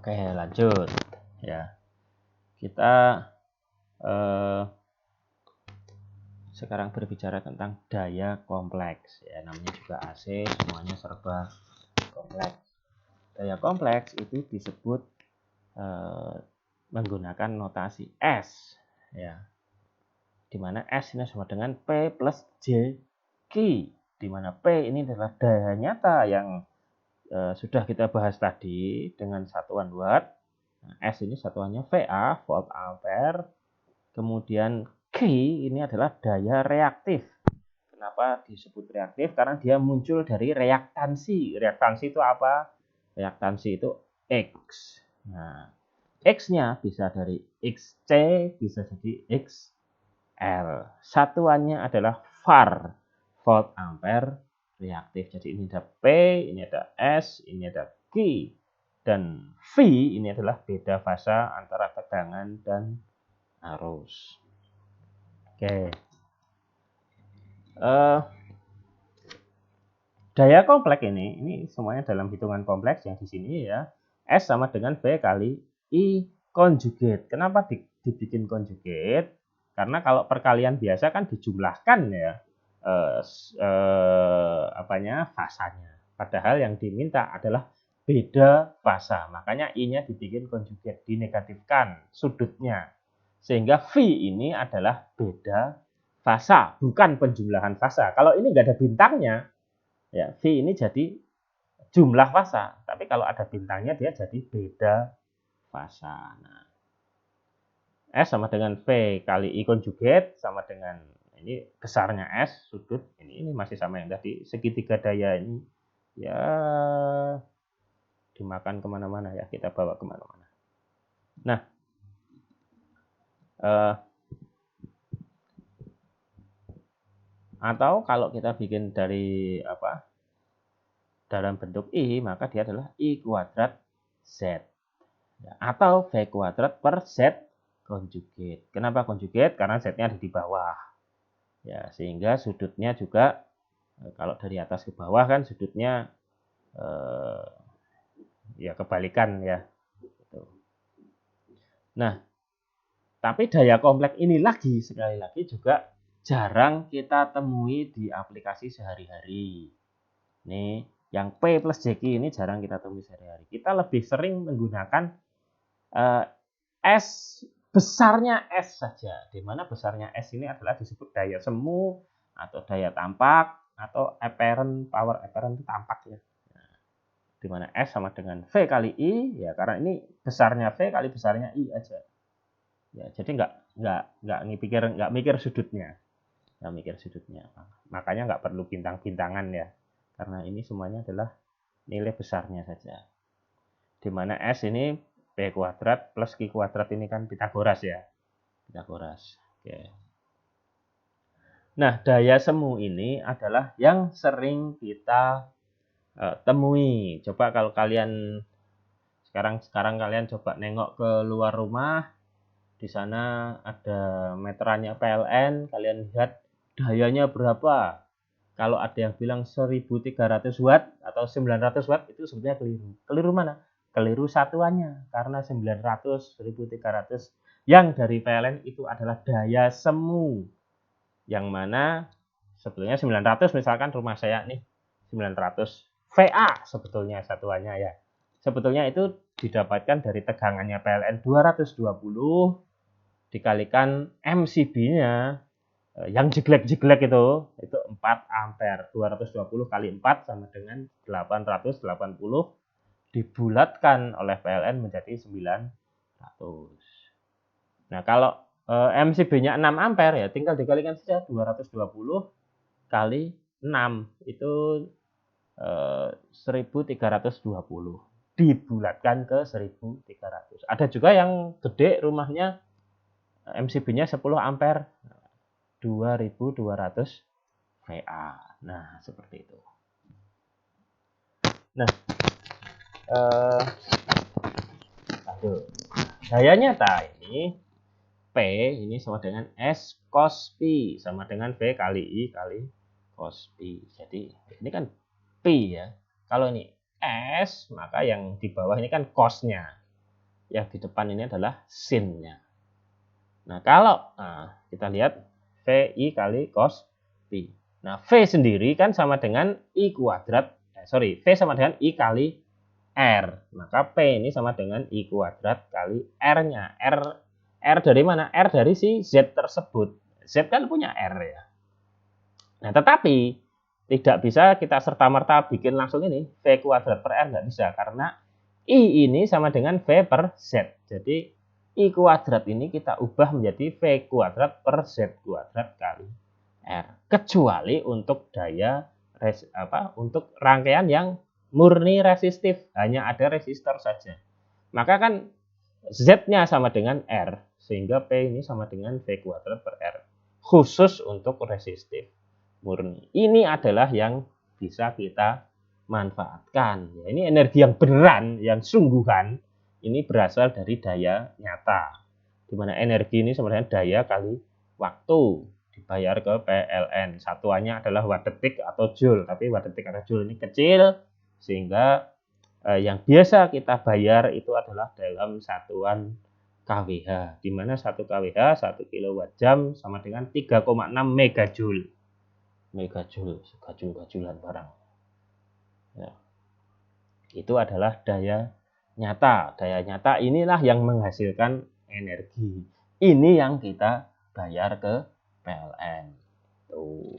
Oke, lanjut ya. Kita sekarang berbicara tentang daya kompleks ya, namanya juga AC, semuanya serba kompleks. Daya kompleks itu disebut menggunakan notasi S ya, dimana S ini sama dengan P plus J Q, dimana P ini adalah daya nyata yang sudah kita bahas tadi dengan satuan watt. Nah, S ini satuannya VA, volt ampere. Kemudian Q ini adalah daya reaktif. Kenapa disebut reaktif? Karena dia muncul dari reaktansi. Reaktansi itu apa? Reaktansi itu X. Nah, X-nya bisa dari XC, bisa jadi XL. Satuannya adalah var, volt ampere reaktif. Jadi ini ada P, ini ada S, ini ada Q. Dan V ini adalah beda fasa antara tegangan dan arus. Oke. Daya kompleks ini semuanya dalam hitungan kompleks yang di sini ya. S sama dengan V kali I konjugat. Kenapa dibikin konjugat? Karena kalau perkalian biasa kan dijumlahkan ya fasanya. Padahal yang diminta adalah beda fasa. Makanya I-nya dibikin konjugat, dinegatifkan sudutnya. Sehingga V ini adalah beda fasa, bukan penjumlahan fasa. Kalau ini nggak ada bintangnya, ya V ini jadi jumlah fasa. Tapi kalau ada bintangnya dia jadi beda fasa. Nah, S sama dengan V kali I konjugat sama dengan ini besarnya S sudut ini masih sama yang tadi, segitiga daya ini ya dimakan kemana-mana ya, kita bawa kemana-mana. Nah, atau kalau kita bikin dari dalam bentuk I, maka dia adalah I kuadrat Z ya, atau V kuadrat per Z konjugat. Kenapa konjugat? Karena Z-nya ada di bawah ya, sehingga sudutnya juga kalau dari atas ke bawah kan sudutnya ya kebalikan ya. Nah, tapi daya kompleks ini sekali lagi juga jarang kita temui di aplikasi sehari-hari. Nih, yang P plus JQ ini jarang kita temui sehari-hari. Kita lebih sering menggunakan S, besarnya S saja. Di mana besarnya S ini adalah disebut daya semu atau daya tampak atau apparent, power apparent itu tampak ya. Di mana S sama dengan V kali I ya, karena ini besarnya V kali besarnya I aja. Ya, jadi nggak mikir sudutnya. Nggak mikir sudutnya. Makanya nggak perlu bintang-bintangan ya. Karena ini semuanya adalah nilai besarnya saja. Di mana S ini P kuadrat plus Q kuadrat ini kan Pitagoras ya. Pitagoras. Oke. Nah, daya semu ini adalah yang sering kita temui. Coba kalau kalian sekarang kalian coba nengok ke luar rumah, di sana ada meterannya PLN, kalian lihat dayanya berapa. Kalau ada yang bilang 1300 watt atau 900 watt itu sebenarnya keliru. Keliru mana? Keliru satuannya, karena 900, 1300 yang dari PLN itu adalah daya semu. Yang mana sebetulnya 900, misalkan rumah saya nih 900 VA sebetulnya satuannya ya. Sebetulnya itu didapatkan dari tegangannya PLN 220 dikalikan MCB-nya yang jeglek-jeglek itu 4 ampere. 220 kali 4 sama dengan 880 dibulatkan oleh PLN menjadi 900. Nah, kalau MCB-nya 6 ampere ya tinggal dikalikan saja 220 kali 6 itu 1320 dibulatkan ke 1300. Ada juga yang gede rumahnya MCB-nya 10 ampere 2200 VA. Nah, seperti itu. Nah, daya nyata ini P ini sama dengan S cos Pi sama dengan V kali I kali cos Pi. Jadi ini kan Pi ya. Kalau ini S, maka yang di bawah ini kan cos-nya. yang di depan ini adalah sin-nya. Nah, kalau kita lihat VI kali cos Pi. Nah, V sendiri kan sama dengan I kuadrat. V sama dengan I kali R. Maka P ini sama dengan I kuadrat kali R-nya. R dari mana? R dari si Z tersebut. Z kan punya R ya. Nah, tetapi tidak bisa kita serta-merta bikin langsung ini V kuadrat per R, nggak bisa. Karena I ini sama dengan V per Z. Jadi I kuadrat ini kita ubah menjadi V kuadrat per Z kuadrat kali R. Kecuali untuk daya untuk rangkaian yang murni resistif, hanya ada resistor saja. Maka kan Z-nya sama dengan R, sehingga P ini sama dengan V kuadrat per R. Khusus untuk resistif murni. Ini adalah yang bisa kita manfaatkan. Ya, ini energi yang beneran, yang sungguhan, ini berasal dari daya nyata. Di mana energi ini sebenarnya daya kali waktu dibayar ke PLN. Satuannya adalah watt detik atau joule, tapi watt detik atau joule ini kecil sehingga yang biasa kita bayar itu adalah dalam satuan kWh, di mana 1 kWh 1 kWh sama dengan 3,6 megajoule. Megajoule, gajul-gajulan barang. Ya. Itu adalah daya nyata. Daya nyata inilah yang menghasilkan energi. Ini yang kita bayar ke PLN. Tuh.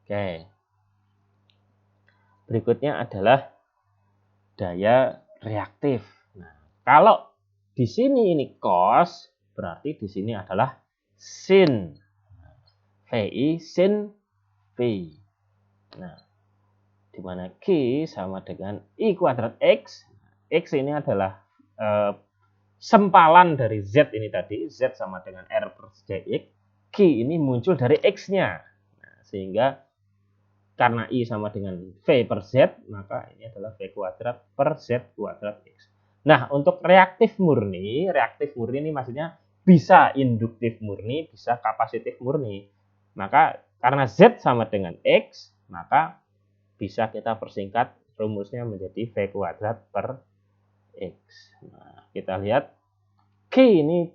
Oke. Berikutnya adalah daya reaktif. Nah, kalau di sini ini cos, berarti di sini adalah sin. VI sin V. Nah, di mana Q sama dengan I kuadrat X. X ini adalah sempalan dari Z ini tadi. Z sama dengan R per JX. Q ini muncul dari X-nya. Nah, sehingga karena I sama dengan V per Z, maka ini adalah V kuadrat per Z kuadrat X. Nah, untuk reaktif murni ini maksudnya bisa induktif murni, bisa kapasitif murni. Maka karena Z sama dengan X, maka bisa kita persingkat rumusnya menjadi V kuadrat per X. Nah, kita lihat Q ini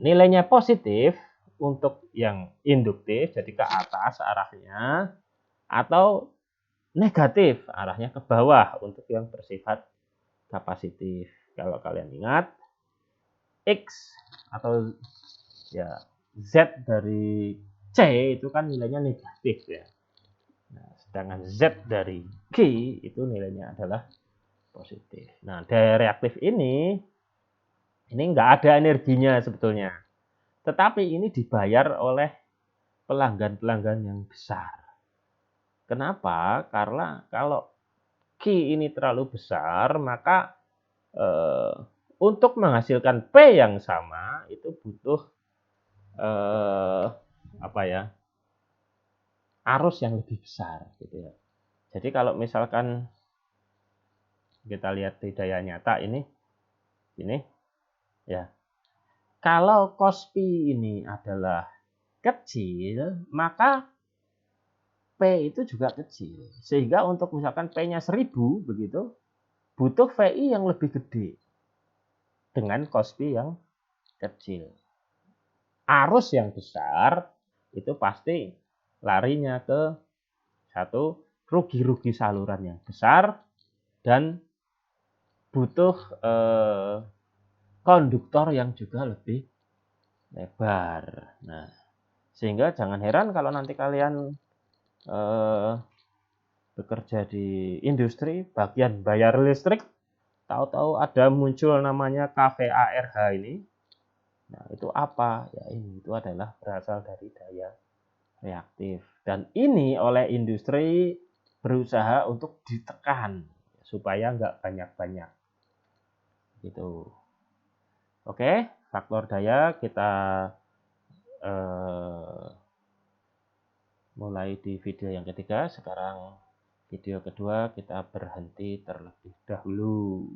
nilainya positif untuk yang induktif, jadi ke atas arahnya, atau negatif arahnya ke bawah untuk yang bersifat kapasitif. Kalau kalian ingat, X atau ya Z dari C itu kan nilainya negatif ya. Nah, sedangkan Z dari Q itu nilainya adalah positif. Nah, daya reaktif ini nggak ada energinya sebetulnya. Tetapi ini dibayar oleh pelanggan-pelanggan yang besar. Kenapa? Karena kalau Q ini terlalu besar, maka untuk menghasilkan P yang sama itu butuh arus yang lebih besar gitu ya. Jadi kalau misalkan kita lihat di daya nyata ini ya. Kalau cos Pi ini adalah kecil, maka P itu juga kecil. Sehingga untuk misalkan P-nya 1000 begitu, butuh VI yang lebih gede dengan cos Pi yang kecil. Arus yang besar itu pasti larinya ke satu rugi-rugi saluran yang besar dan butuh konduktor yang juga lebih lebar. Nah, sehingga jangan heran kalau nanti kalian bekerja di industri bagian bayar listrik, tahu-tahu ada muncul namanya KVARH ini. Nah, itu apa? Ya ini itu adalah berasal dari daya reaktif. Dan ini oleh industri berusaha untuk ditekan supaya nggak banyak-banyak. Gitu. Oke, faktor daya kita mulai di video yang ketiga. Sekarang video kedua kita berhenti terlebih dahulu.